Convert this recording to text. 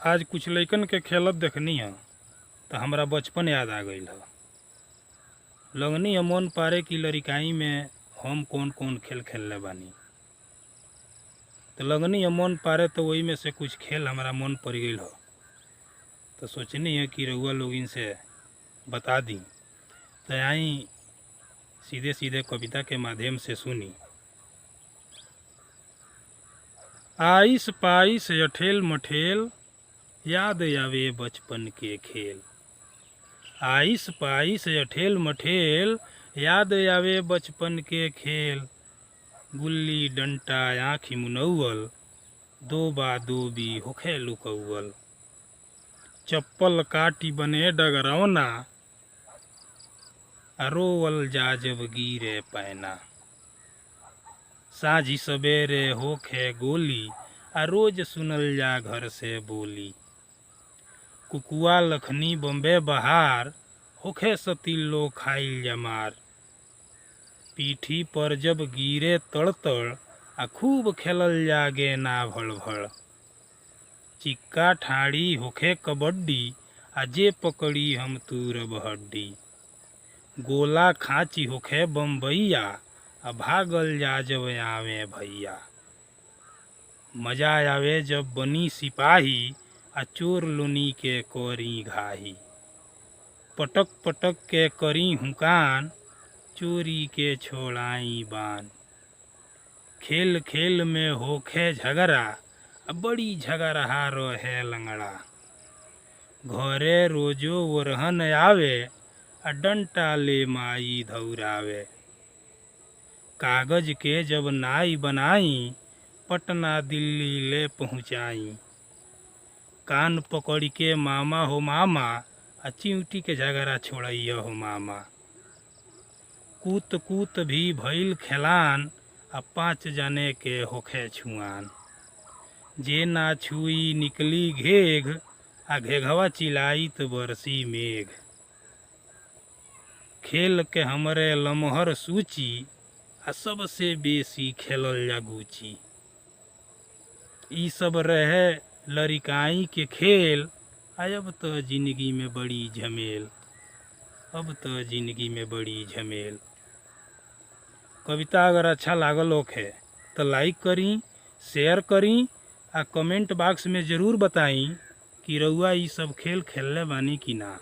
आज कुछ लइकन के खेलत देखनी है तो हमरा बचपन याद आ गईल ह। लगनी है मन पारे कि लड़िकाई में हम कौन कौन खेल खेलले बानी। तो लगनी है मन पारे तो वही में से कुछ खेल हमारा मन पड़ गईल ह। तो सोचनी है कि रउआ लोग इनसे बता दी। तो आई सीधे सीधे कविता के माध्यम से सुनी। आइस पाइस अठेल मठेल याद आवे बचपन के खेल। आइस पाइस अठेल मठेल याद आवे बचपन के खेल। गुल्ली डंटा आँखी मुनौवल दो बा दो भी होखे लुकौवल। चप्पल काटी बने डगरौना रोवल जा जब गिरे पैना। साझी सवेरे होखे गोली रोज सुनल जा घर से बोली। कुकुआ लखनी बम्बे बहार होखे सतीलो खाइल जमार। पीठी पर जब गिरे तड़ खूब खेलल जा गेना भड़ भड़। चिक्का ठाड़ी होखे कबड्डी जे पकड़ी हम तूरब हड्डी। गोला खाची होखे बम्बैया भागल जा जब आवे भैया। मजा आवे जब बनी सिपाही चोर लोनी के करी घाही। पटक पटक के करी हुकान चोरी के छोड़ाई बान। खेल खेल में होखे झगड़ा बड़ी झगड़ा रहे लंगड़ा। घरे रोजो वरहन आवे डंटा ले माई धौरावे। कागज के जब नाई बनाई पटना दिल्ली ले पहुँचाई। कान पकड़ के मामा हो मामा चिंटी के झगड़ा छोड़ैया हो मामा। कूत कूत भी भइल खेलान 5 जने के होखे छुआन। जे ना छुई निकली घेघ घेघवा चिलाइत बरसी मेघ। खेल के हमरे लमहर सूची सबसे बेसी खेलल जा गुची। ई सब रहे लड़िकाई के खेल। अब तो जिंदगी में बड़ी झमेल। अब तो जिंदगी में बड़ी झमेल। कविता अगर अच्छा लागल होखे तो लाइक करी, शेयर करी कमेंट बॉक्स में ज़रूर बताई कि रउआ ई सब खेल खेलले बानी कि ना।